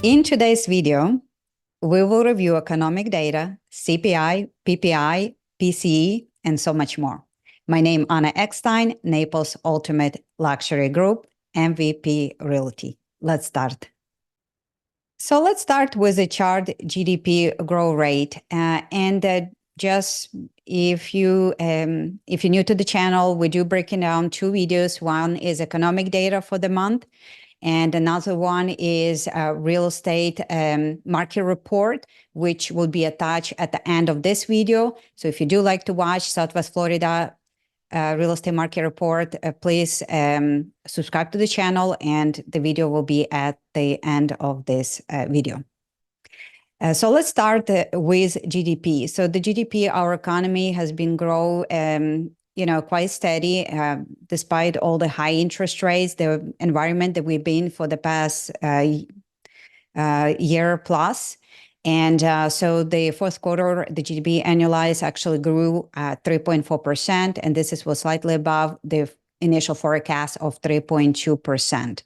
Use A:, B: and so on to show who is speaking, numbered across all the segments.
A: In today's video, we will review economic data, CPI, PPI, PCE, and so much more. My name is Anna Eckstein, Naples Ultimate Luxury Group, MVP Realty. Let's start. So let's start with the chart GDP growth rate. Just if you're new to the channel, we do breaking down two videos. One is economic data for the month, and another one is a real estate market report, which will be attached at the end of this video. So if you do like to watch Southwest Florida real estate market report, please subscribe to the channel, and the video will be at the end of this video. So let's start with GDP. So the GDP, our economy has been growing quite steady, despite all the high interest rates, the environment that we've been for the past year plus. And so the fourth quarter, the GDP annualized actually grew 3.4%, and this was slightly above the initial forecast of 3.2%.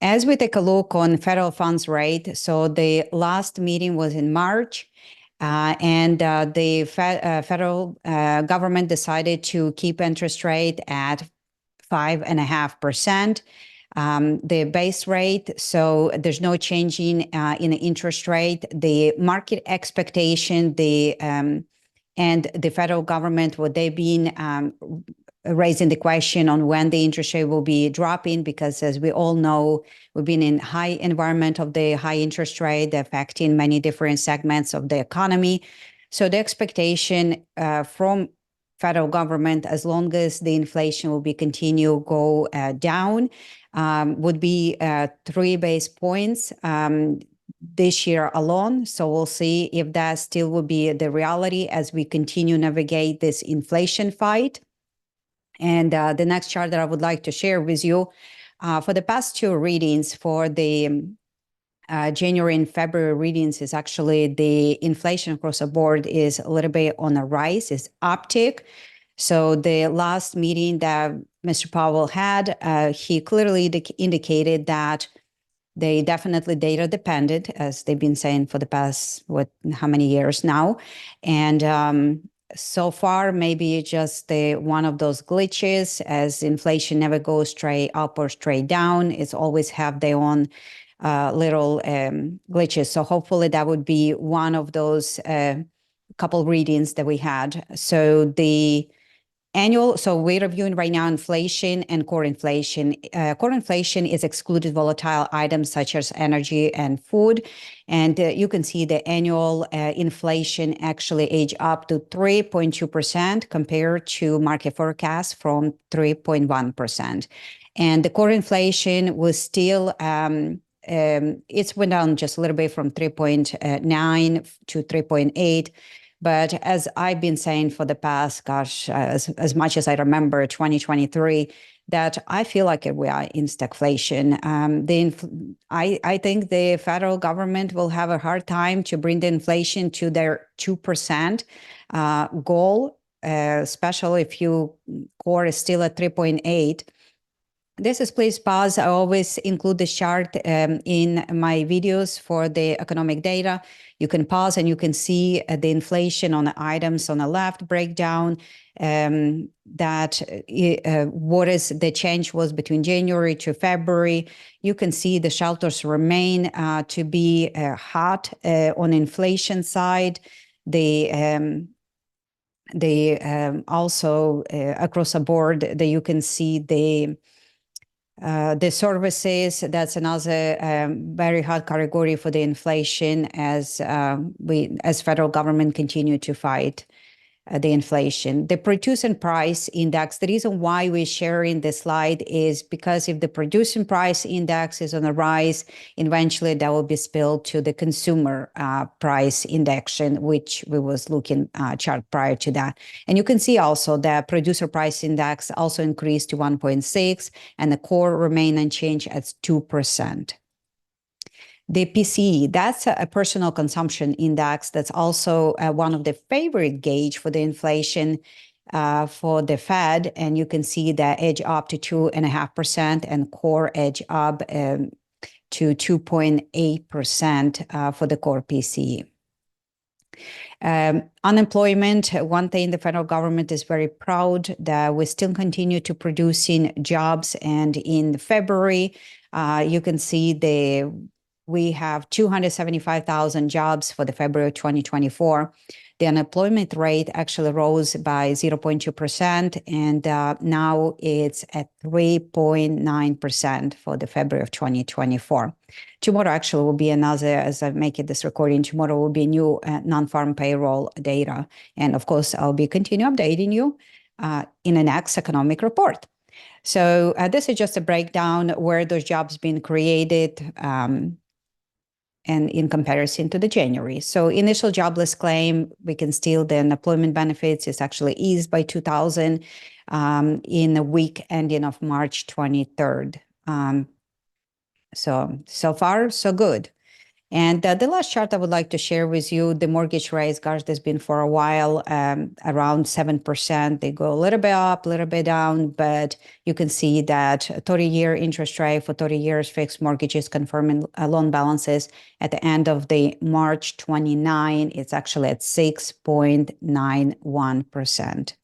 A: As we take a look on federal funds rate, so the last meeting was in March, and the federal government decided to keep interest rate at 5.5%. The base rate, so there's no change in the interest rate. The market expectation, and the federal government, what they've been raising the question on when the interest rate will be dropping, because as we all know, we've been in high environment of the high interest rate affecting many different segments of the economy. So the expectation from federal government, as long as the inflation will be continue go down, would be 3 basis points this year alone. So we'll see if that still will be the reality as we continue navigate this inflation fight. And the next chart that I would like to share with you, for the past two readings, for the January and February readings, is actually the inflation across the board is a little bit on a rise, is uptick. So the last meeting that Mr. Powell had, he clearly indicated that they definitely data dependent, as they've been saying for the past, how many years now. And so far, maybe just one of those glitches, as inflation never goes straight up or straight down. It's always have their own little glitches. So hopefully that would be one of those couple readings that we had. So the annual, so we're reviewing right now inflation and core inflation. Core inflation is excluded volatile items such as energy and food. And you can see the annual inflation actually edged up to 3.2% compared to market forecast from 3.1%. And the core inflation was still, it's went down just a little bit from 3.9 to 3.8. But as I've been saying for the past, as much as I remember 2023, that I feel like we are in stagflation. I think the federal government will have a hard time to bring the inflation to their 2% goal, especially if your core is still at 3.8. This is, please pause. I always include this chart in my videos for the economic data. You can pause and you can see the inflation on the items on the left breakdown, that what is the change was between January to February. You can see the shelters remain to be hot on inflation side. Also across the board that you can see the services, that's another very hard category for the inflation as federal government continue to fight the inflation. The producer price index, the reason why we're sharing this slide is because if the producer price index is on the rise, eventually that will be spilled to the consumer price index, which we was looking chart prior to that. And you can see also that producer price index also increased to 1.6 and the core remain unchanged at 2%. The PCE, that's a personal consumption index. That's also one of the favorite gauge for the inflation for the Fed. And you can see that edge up to 2.5% and core edge up to 2.8% for the core PCE. Unemployment, one thing the federal government is very proud that we still continue to producing jobs. And in February, you can see we have 275,000 jobs for the February 2024. The unemployment rate actually rose by 0.2%, and now it's at 3.9% for the February of 2024. Tomorrow actually will be another, as I make this recording, tomorrow will be new non-farm payroll data. And of course, I'll be continue updating you in the next economic report. So this is just a breakdown where those jobs been created and in comparison to the January. So initial jobless claim, we can still, the unemployment benefits is actually eased by 2,000 in the week ending of March 23rd. So far, so good. And the last chart I would like to share with you, the mortgage rates, gosh, there's been for a while around 7%. They go a little bit up, a little bit down, but you can see that 30-year interest rate for 30 years fixed mortgages confirming loan balances at the end of the March 29, it's actually at 6.91%.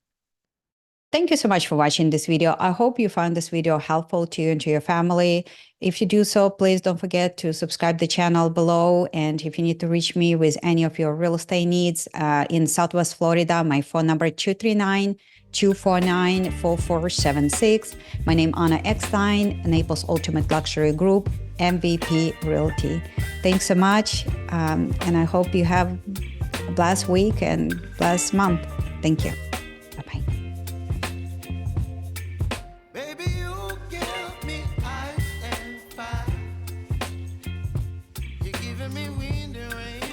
A: Thank you so much for watching this video. I hope you found this video helpful to you and to your family. If you do so, please don't forget to subscribe the channel below. And if you need to reach me with any of your real estate needs in Southwest Florida, my phone number 239-249-4476. My name Anna Eckstein, Naples Ultimate Luxury Group, MVP Realty. Thanks so much. And I hope you have a blessed week and blessed month. Thank you. Bye-bye.
B: Giving me wind and rain.